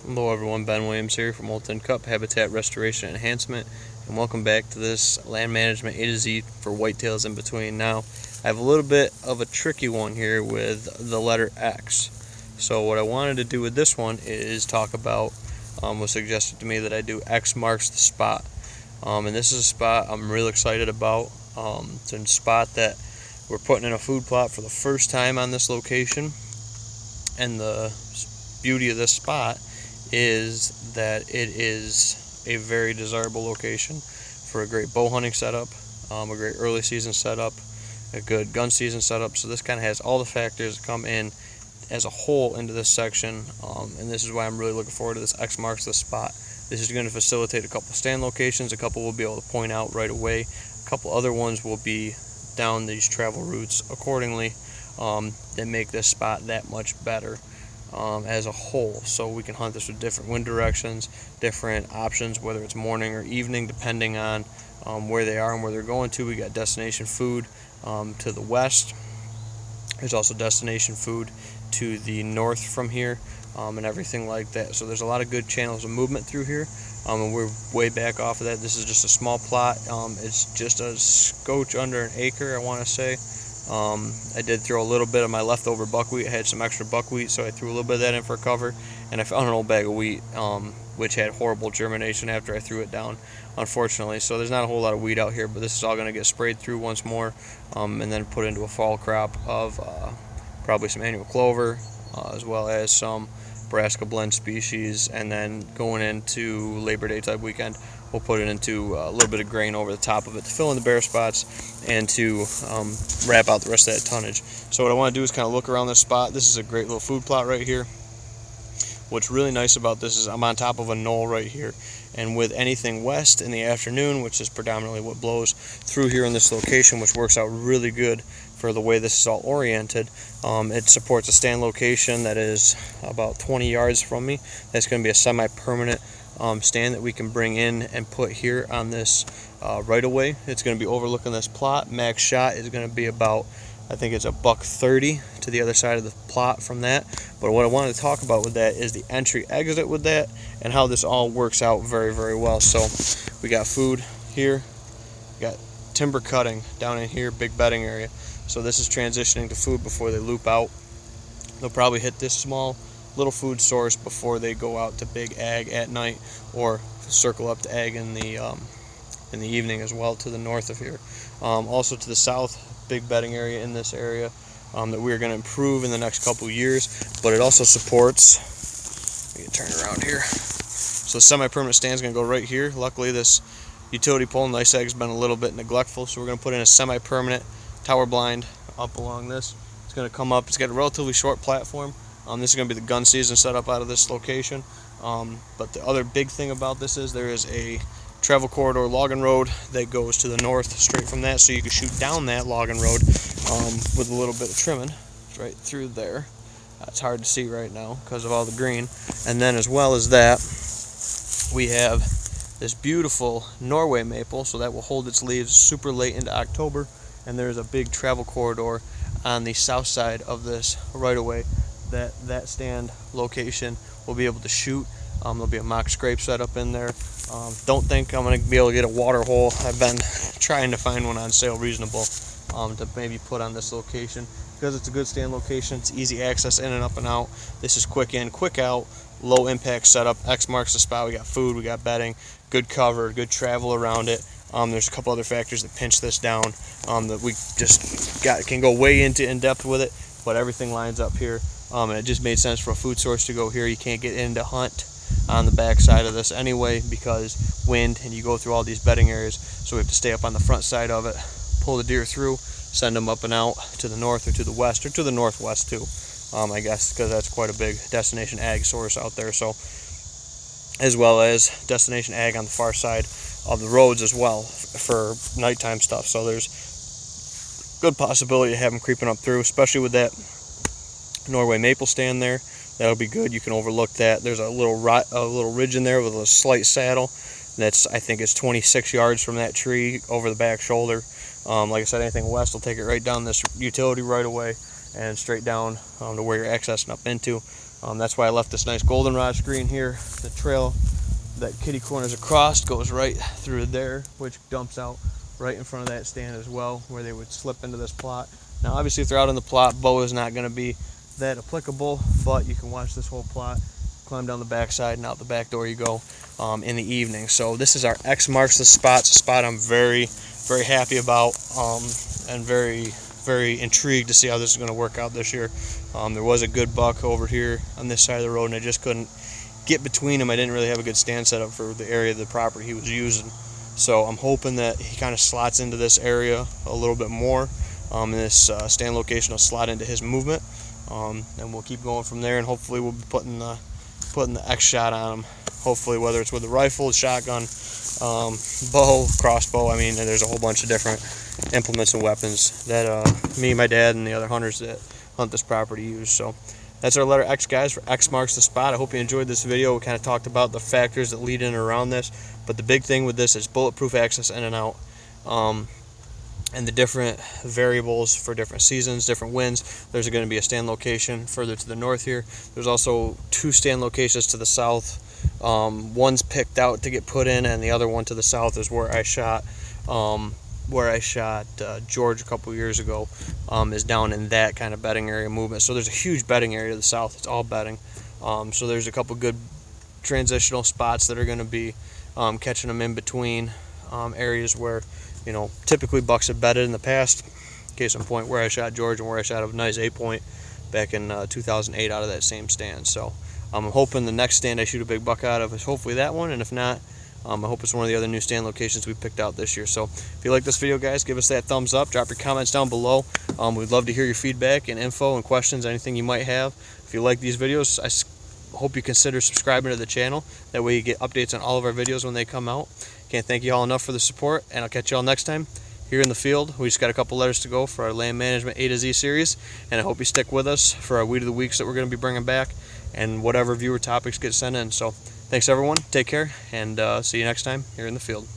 Hello everyone, Ben Williams here from Old Tin Cup Habitat Restoration Enhancement, and welcome back to this land management A to Z for whitetails in between. Now, I have a little bit of a tricky one here with the letter X. So what I wanted to do with this one is talk about, was suggested to me that I do X marks the spot. And this is a spot I'm real excited about. It's a spot that we're putting in a food plot for the first time on this location, and the beauty of this spot is that it is a very desirable location for a great bow hunting setup, a great early season setup, a good gun season setup. So this kind of has all the factors that come in as a whole into this section, and this is why I'm really looking forward to this X marks the spot. This is going to facilitate a couple stand locations. A couple we'll be able to point out right away. A couple other ones will be down these travel routes accordingly, that make this spot that much better as a whole. So we can hunt this with different wind directions, different options, whether it's morning or evening, depending on where they are and where they're going to. We got destination food to the west. There's also destination food to the north from here, and everything like that. So there's a lot of good channels of movement through here, and we're way back off of that. This is just a small plot. It's just a scotch under an acre, I want to say. I did throw a little bit of my leftover buckwheat. I had some extra buckwheat, so I threw a little bit of that in for cover, and I found an old bag of wheat, which had horrible germination after I threw it down, unfortunately. So there's not a whole lot of wheat out here, but this is all going to get sprayed through once more, and then put into a fall crop of probably some annual clover, as well as some brassica blend species, and then going into Labor Day type weekend, we'll put it into a little bit of grain over the top of it to fill in the bare spots and to wrap out the rest of that tonnage. So what I want to do is kind of look around this spot. This is a great little food plot right here. What's really nice about this is I'm on top of a knoll right here, and with anything west in the afternoon, which is predominantly what blows through here in this location, which works out really good for the way this is all oriented, it supports a stand location that is about 20 yards from me. That's going to be a semi-permanent stand that we can bring in and put here on this right away. It's going to be overlooking this plot. Max shot is going to be about, I think it's $130 to the other side of the plot from that. But what I wanted to talk about with that is the entry exit with that and how this all works out very, very well. So we got food here, we got timber cutting down in here, big bedding area. So this is transitioning to food before they loop out. They'll probably hit this small little food source before they go out to big ag at night, or circle up to ag in the evening as well to the north of here. Also to the south, big bedding area in this area that we're going to improve in the next couple years, but it also supports, let me turn around here. So the semi-permanent stand is going to go right here. Luckily this utility pole, Nice Ag's been a little bit neglectful, so we're going to put in a semi-permanent tower blind up along this. It's going to come up, it's got a relatively short platform. This is going to be the gun season setup out of this location. But the other big thing about this is there is a travel corridor logging road that goes to the north straight from that, so you can shoot down that logging road with a little bit of trimming right through there. It's hard to see right now because of all the green. And then as well as that, we have this beautiful Norway maple, so that will hold its leaves super late into October. And there's a big travel corridor on the south side of this right away that stand location will be able to shoot. There'll be a mock scrape set up in there. Don't think I'm going to be able to get a water hole. I've been trying to find one on sale reasonable to maybe put on this location, because it's a good stand location. It's easy access in and up and out. This is quick in, quick out, low impact setup. X marks the spot. We got food, we got bedding, good cover, good travel around it. There's a couple other factors that pinch this down that we just can go way into in depth with it, but everything lines up here. And it just made sense for a food source to go here. You can't get in to hunt on the back side of this anyway because wind, and you go through all these bedding areas, so we have to stay up on the front side of it, pull the deer through, send them up and out to the north or to the west or to the northwest too, I guess, because that's quite a big destination ag source out there. So, as well as destination ag on the far side of the roads as well for nighttime stuff. So there's good possibility to have them creeping up through, especially with that Norway maple stand there. That'll be good. You can overlook that. There's a little ridge in there with a slight saddle. That's, I think it's 26 yards from that tree over the back shoulder. Like I said, anything west will take it right down this utility right away and straight down to where you're accessing up into. That's why I left this nice goldenrod screen here. The trail that kitty corners across goes right through there, which dumps out right in front of that stand as well, where they would slip into this plot. Now obviously if they're out in the plot, bow is not going to be that applicable, but you can watch this whole plot, climb down the backside, and out the back door you go in the evening. So this is our X marks the spot. It's a spot I'm very, very happy about, and very, very intrigued to see how this is going to work out this year. There was a good buck over here on this side of the road, and I just couldn't get between them. I didn't really have a good stand set up for the area of the property he was using. So I'm hoping that he kind of slots into this area a little bit more. And this stand location will slot into his movement. And we'll keep going from there, and hopefully we'll be putting the X shot on him. Hopefully, whether it's with a rifle, shotgun, bow, crossbow. I mean, there's a whole bunch of different implements and weapons that me, my dad, and the other hunters that hunt this property use. So that's our letter X, guys, for X marks the spot. I hope you enjoyed this video. We kind of talked about the factors that lead in and around this, but the big thing with this is bulletproof access in and out, and the different variables for different seasons, different winds. There's going to be a stand location further to the north here. There's also 2 stand locations to the south. One's picked out to get put in, and the other one to the south is where I shot George a couple years ago, is down in that kind of bedding area movement. So there's a huge bedding area to the south. It's all bedding. So there's a couple good transitional spots that are going to be catching them in between areas where, you know, typically bucks have bedded in the past. Case in point, where I shot George and where I shot a nice 8-point back in 2008 out of that same stand. So I'm hoping the next stand I shoot a big buck out of is hopefully that one, and if not, I hope it's one of the other new stand locations we picked out this year. So if you like this video, guys, give us that thumbs up. Drop your comments down below. We'd love to hear your feedback and info and questions, anything you might have. If you like these videos, I hope you consider subscribing to the channel. That way you get updates on all of our videos when they come out. Can't thank you all enough for the support, and I'll catch you all next time here in the field. We just got a couple letters to go for our Land Management A to Z series, and I hope you stick with us for our Weed of the Weeks that we're going to be bringing back, and whatever viewer topics get sent in. So thanks everyone, take care, and see you next time here in the field.